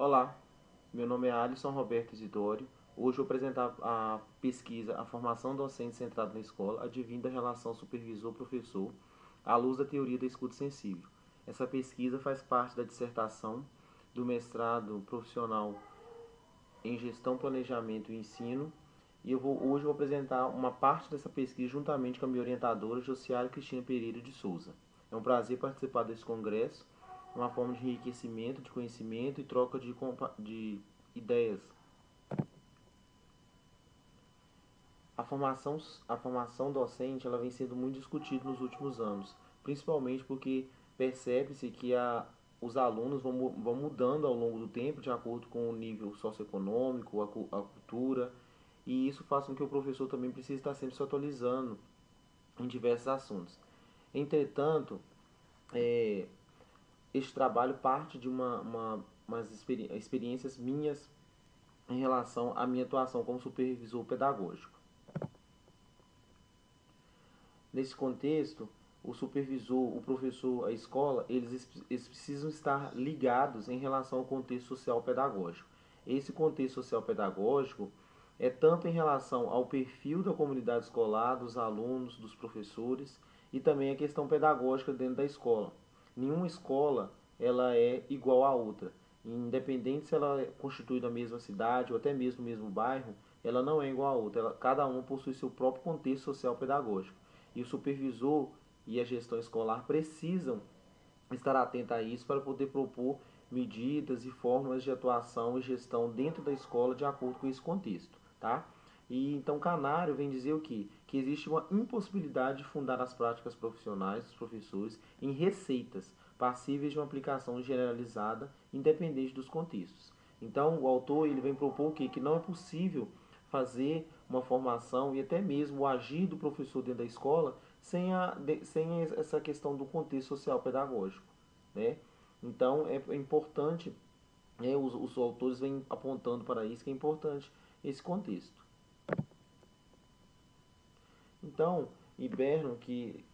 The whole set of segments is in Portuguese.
Olá, meu nome é Alisson Roberto Isidório. Hoje eu vou apresentar a pesquisa A Formação Docente Centrada na Escola, advindo da relação supervisor-professor, à luz da teoria da escuta sensível. Essa pesquisa faz parte da dissertação do mestrado profissional em Gestão, Planejamento e Ensino, e hoje eu vou apresentar uma parte dessa pesquisa juntamente com a minha orientadora, Josiara Cristina Pereira de Souza. É um prazer participar desse congresso, uma forma de enriquecimento, de conhecimento e troca de ideias. A formação docente ela vem sendo muito discutida nos últimos anos, principalmente porque percebe-se que os alunos vão mudando ao longo do tempo de acordo com o nível socioeconômico, a cultura, e isso faz com que o professor também precise estar sempre se atualizando em diversos assuntos. Entretanto, é, este trabalho parte de umas experiências minhas em relação à minha atuação como supervisor pedagógico. Nesse contexto, o supervisor, o professor, a escola, eles precisam estar ligados em relação ao contexto social pedagógico. Esse contexto social pedagógico é tanto em relação ao perfil da comunidade escolar, dos alunos, dos professores e também a questão pedagógica dentro da escola. Nenhuma escola ela é igual à outra. Independente se ela constitui da mesma cidade ou até mesmo no mesmo bairro, ela não é igual à outra. Cada uma possui seu próprio contexto social pedagógico. E o supervisor e a gestão escolar precisam estar atento a isso para poder propor medidas e formas de atuação e gestão dentro da escola de acordo com esse contexto, tá? E então Canário vem dizer o quê? Que existe uma impossibilidade de fundar as práticas profissionais dos professores em receitas passíveis de uma aplicação generalizada, independente dos contextos. Então o autor ele vem propor o quê? Que não é possível fazer uma formação e até mesmo o agir do professor dentro da escola sem essa questão do contexto social pedagógico, né? Então é importante, né, os autores vêm apontando para isso que é importante esse contexto. Então, Iberno, que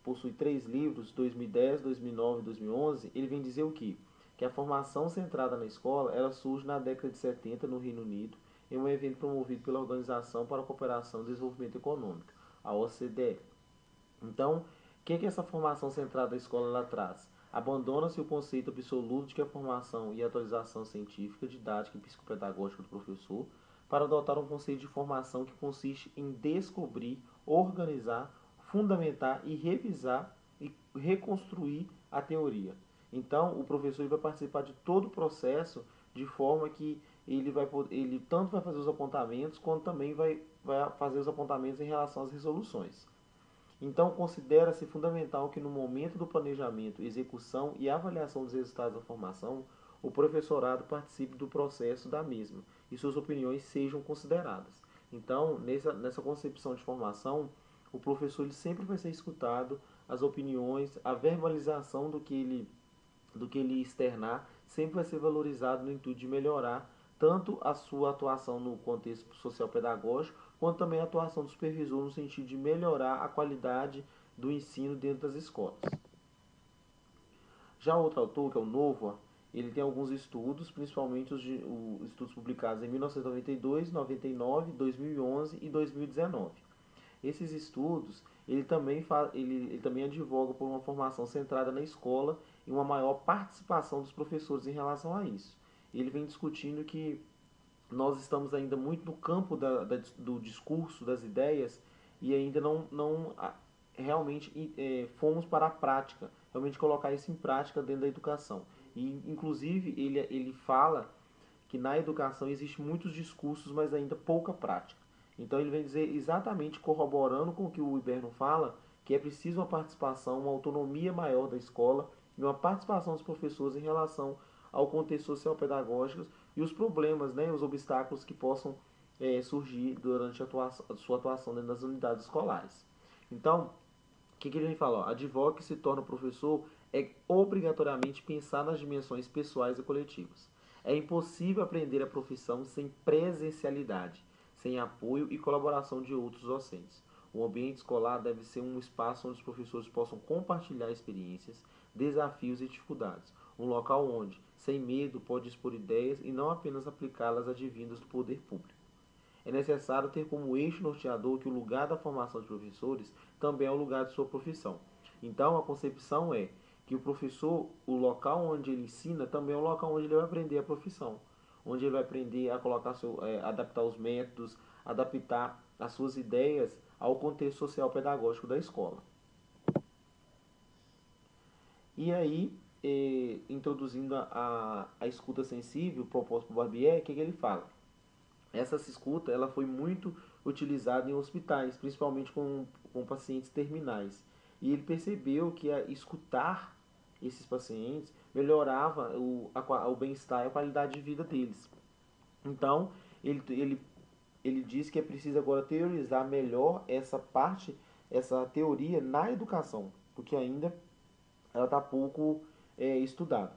possui 3 livros, 2010, 2009 e 2011, ele vem dizer o quê? Que a formação centrada na escola ela surge na década de 70 no Reino Unido, em um evento promovido pela Organização para a Cooperação e Desenvolvimento Econômico, a OCDE. Então, o que essa formação centrada na escola ela traz? Abandona-se o conceito absoluto de que a formação e a atualização científica, didática e psicopedagógica do professor para adotar um conceito de formação que consiste em descobrir, organizar, fundamentar e revisar e reconstruir a teoria. Então, o professor vai participar de todo o processo de forma que ele tanto vai fazer os apontamentos, quanto também vai fazer os apontamentos em relação às resoluções. Então, considera-se fundamental que no momento do planejamento, execução e avaliação dos resultados da formação, o professorado participe do processo da mesma e suas opiniões sejam consideradas. Então, nessa concepção de formação, o professor ele sempre vai ser escutado, as opiniões, a verbalização do que ele externar sempre vai ser valorizado no intuito de melhorar tanto a sua atuação no contexto social pedagógico, quanto também a atuação do supervisor no sentido de melhorar a qualidade do ensino dentro das escolas. Já outro autor, que é o Novoa, ele tem alguns estudos, principalmente os estudos publicados em 1992, 99, 2011 e 2019. Esses estudos, ele também advoga por uma formação centrada na escola e uma maior participação dos professores em relação a isso. Ele vem discutindo que nós estamos ainda muito no campo do discurso, das ideias, e ainda não realmente fomos para a prática, realmente colocar isso em prática dentro da educação. E, inclusive, ele fala que na educação existe muitos discursos, mas ainda pouca prática. Então ele vem dizer exatamente corroborando com o que o Iberno fala, que é preciso uma participação, uma autonomia maior da escola e uma participação dos professores em relação ao contexto social pedagógico e os problemas, né, os obstáculos que possam surgir durante a sua atuação dentro das unidades escolares. Então, o que ele fala? Advoga que se torna professor é obrigatoriamente pensar nas dimensões pessoais e coletivas. É impossível aprender a profissão sem presencialidade, sem apoio e colaboração de outros docentes. O ambiente escolar deve ser um espaço onde os professores possam compartilhar experiências, desafios e dificuldades. Um local onde, sem medo, pode expor ideias e não apenas aplicá-las advindas do poder público. É necessário ter como eixo norteador que o lugar da formação de professores também é o lugar de sua profissão. Então, a concepção é que o professor, o local onde ele ensina, também é o local onde ele vai aprender a profissão, onde ele vai aprender a adaptar os métodos, adaptar as suas ideias ao contexto social pedagógico da escola. E aí, introduzindo a escuta sensível proposta por Barbier, o que ele fala? Essa escuta ela foi muito utilizada em hospitais, principalmente com pacientes terminais. E ele percebeu que escutar esses pacientes melhorava o bem-estar e a qualidade de vida deles. Então, ele diz que é preciso agora teorizar melhor essa parte, essa teoria na educação, porque ainda ela está pouco estudada.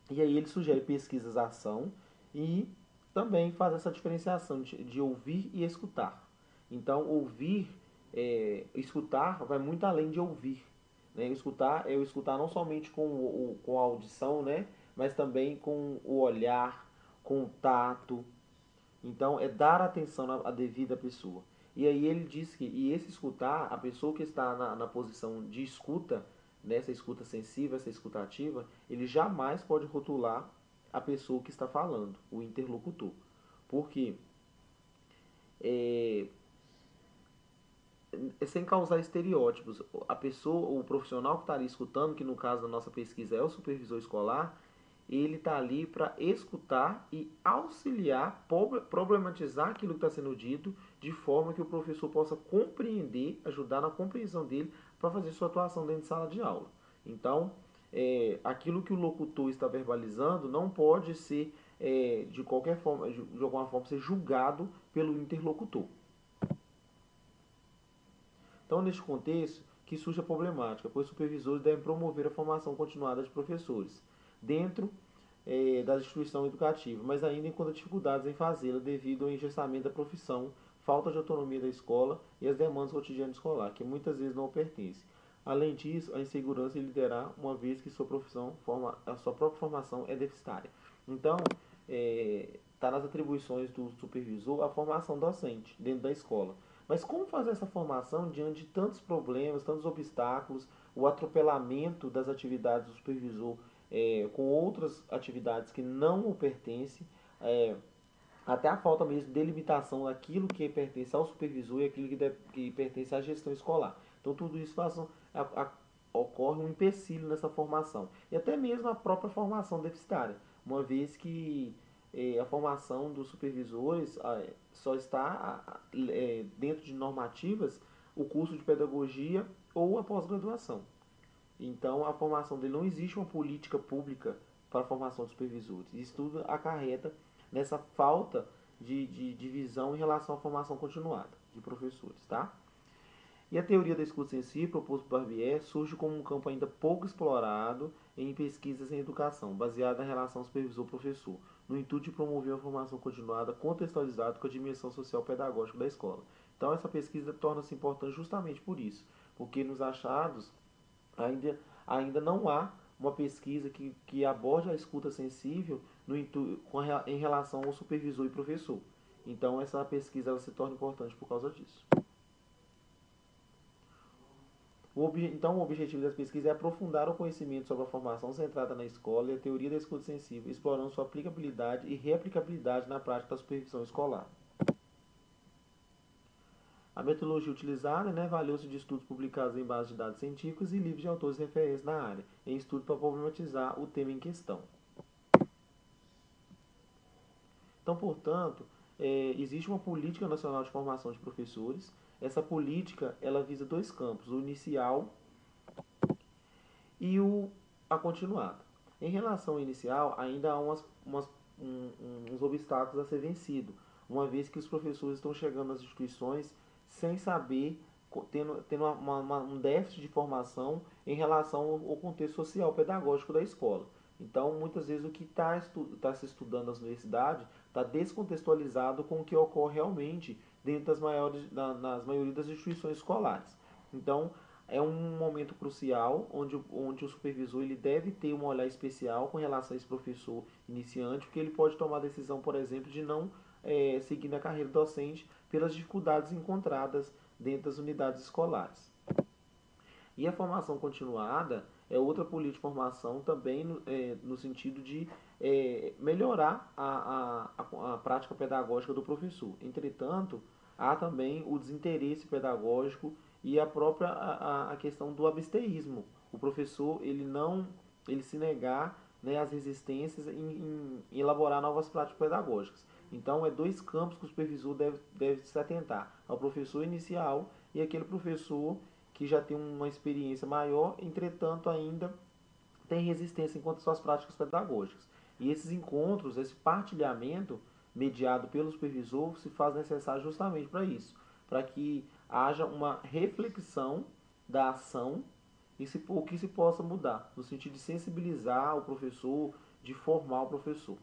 E aí ele sugere pesquisas à ação e também faz essa diferenciação de ouvir e escutar. Então, escutar vai muito além de ouvir. Né? Escutar é o escutar não somente com a audição, né? Mas também com o olhar, com o tato. Então, é dar atenção à devida pessoa. E aí ele diz que, e esse escutar, a pessoa que está na posição de escuta, nessa escuta sensível, essa escuta ativa, ele jamais pode rotular a pessoa que está falando, o interlocutor. Porque é, sem causar estereótipos, a pessoa, o profissional que está ali escutando, que no caso da nossa pesquisa é o supervisor escolar, ele está ali para escutar e auxiliar, problematizar aquilo que está sendo dito, de forma que o professor possa compreender, ajudar na compreensão dele para fazer sua atuação dentro de sala de aula. Então, aquilo que o locutor está verbalizando não pode ser, de qualquer forma, de alguma forma, ser julgado pelo interlocutor. Então, neste contexto, que surge a problemática, pois supervisores devem promover a formação continuada de professores dentro da instituição educativa, mas ainda encontra dificuldades em fazê-la devido ao engessamento da profissão, falta de autonomia da escola e as demandas cotidianas escolar, que muitas vezes não pertencem. Além disso, a insegurança em liderar, uma vez que a sua própria formação é deficitária. Então, está nas atribuições do supervisor a formação docente dentro da escola. Mas como fazer essa formação diante de tantos problemas, tantos obstáculos, o atropelamento das atividades do supervisor com outras atividades que não o pertencem, até a falta mesmo de delimitação daquilo que pertence ao supervisor e aquilo que pertence à gestão escolar. Então tudo isso ocorre um empecilho nessa formação. E até mesmo a própria formação deficitária, uma vez que a formação dos supervisores só está dentro de normativas o curso de pedagogia ou a pós-graduação. Então, a formação dele não existe uma política pública para a formação de supervisores. Isso tudo acarreta nessa falta de visão em relação à formação continuada de professores, tá? E a teoria da escuta sensível, proposta por Barbier, surge como um campo ainda pouco explorado em pesquisas em educação, baseada na relação supervisor-professor, no intuito de promover uma formação continuada contextualizada com a dimensão social pedagógica da escola. Então, essa pesquisa torna-se importante justamente por isso, porque nos achados ainda não há uma pesquisa que aborde a escuta sensível em relação ao supervisor e professor. Então, essa pesquisa ela se torna importante por causa disso. Então, o objetivo das pesquisas é aprofundar o conhecimento sobre a formação centrada na escola e a teoria da escuta sensível, explorando sua aplicabilidade e reaplicabilidade na prática da supervisão escolar. A metodologia utilizada valeu-se de estudos publicados em bases de dados científicos e livros de autores referentes na área, em estudo para problematizar o tema em questão. Então, portanto, existe uma política nacional de formação de professores. Essa política ela visa dois campos, o inicial e a continuada. Em relação ao inicial, ainda há uns obstáculos a ser vencidos, uma vez que os professores estão chegando nas instituições sem saber, tendo um déficit de formação em relação ao contexto social pedagógico da escola. Então, muitas vezes, o que está se estudando nas universidades está descontextualizado com o que ocorre realmente dentro nas maioria das instituições escolares. Então, é um momento crucial onde o supervisor ele deve ter um olhar especial com relação a esse professor iniciante, porque ele pode tomar a decisão, por exemplo, de não seguir na carreira docente pelas dificuldades encontradas dentro das unidades escolares. E a formação continuada é outra política de formação também no sentido de melhorar a prática pedagógica do professor. Entretanto, há também o desinteresse pedagógico e a própria a questão do absteísmo. O professor ele se negar, né, às resistências em elaborar novas práticas pedagógicas. Então, é dois campos que o supervisor deve se atentar: ao professor inicial e aquele professor que já tem uma experiência maior, entretanto ainda tem resistência enquanto às suas práticas pedagógicas. E esses encontros, esse partilhamento mediado pelo supervisor se faz necessário justamente para isso, para que haja uma reflexão da ação e o que se possa mudar, no sentido de sensibilizar o professor, de formar o professor.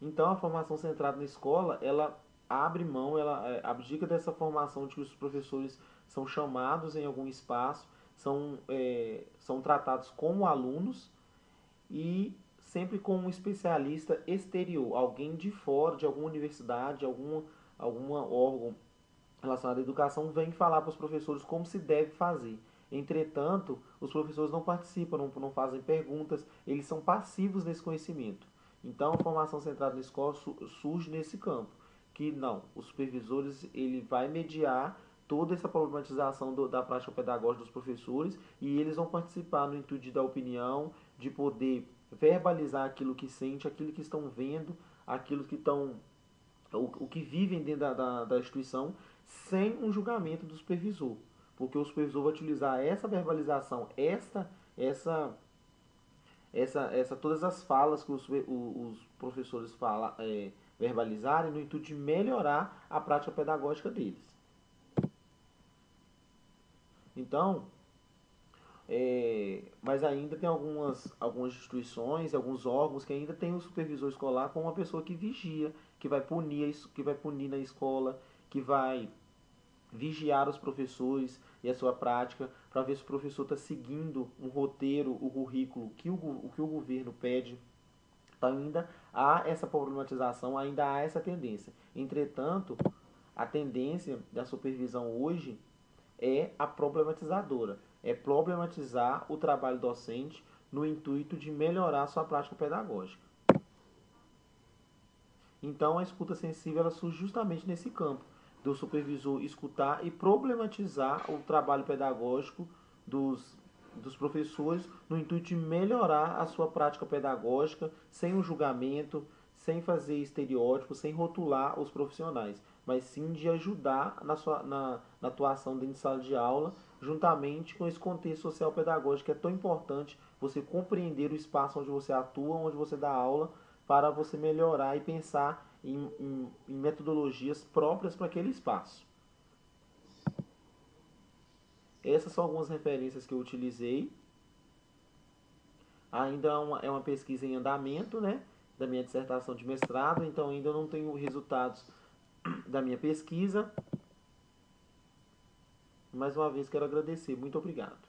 Então, a formação centrada na escola, ela abre mão, ela abdica dessa formação de que os professores são chamados em algum espaço, são tratados como alunos e sempre com um especialista exterior, alguém de fora, de alguma universidade, algum órgão relacionado à educação, vem falar para os professores como se deve fazer. Entretanto, os professores não participam, não fazem perguntas, eles são passivos nesse conhecimento. Então, a formação centrada na escola surge nesse campo, que não, os supervisores ele vai mediar toda essa problematização da prática pedagógica dos professores e eles vão participar no intuito de dar opinião, de poder verbalizar aquilo que sente, aquilo que estão vendo, aquilo que estão o que vivem dentro da instituição, sem um julgamento do supervisor. Porque o supervisor vai utilizar essa verbalização, todas as falas que os professores verbalizarem no intuito de melhorar a prática pedagógica deles. Então, mas ainda tem algumas instituições, alguns órgãos que ainda tem o supervisor escolar como uma pessoa que vigia, que vai punir na escola, que vai vigiar os professores e a sua prática para ver se o professor está seguindo um roteiro, o currículo que o governo pede. Então ainda há essa problematização, ainda há essa tendência. Entretanto, a tendência da supervisão hoje é a problematizadora, é problematizar o trabalho docente no intuito de melhorar a sua prática pedagógica. Então a escuta sensível ela surge justamente nesse campo, do supervisor escutar e problematizar o trabalho pedagógico dos professores no intuito de melhorar a sua prática pedagógica sem um julgamento, sem fazer estereótipos, sem rotular os profissionais, mas sim de ajudar na atuação dentro de sala de aula, juntamente com esse contexto social pedagógico que é tão importante, você compreender o espaço onde você atua, onde você dá aula, para você melhorar e pensar em metodologias próprias para aquele espaço. Essas são algumas referências que eu utilizei. Ainda é uma pesquisa em andamento, né, da minha dissertação de mestrado, então ainda não tenho resultados da minha pesquisa. Mais uma vez quero agradecer. Muito obrigado.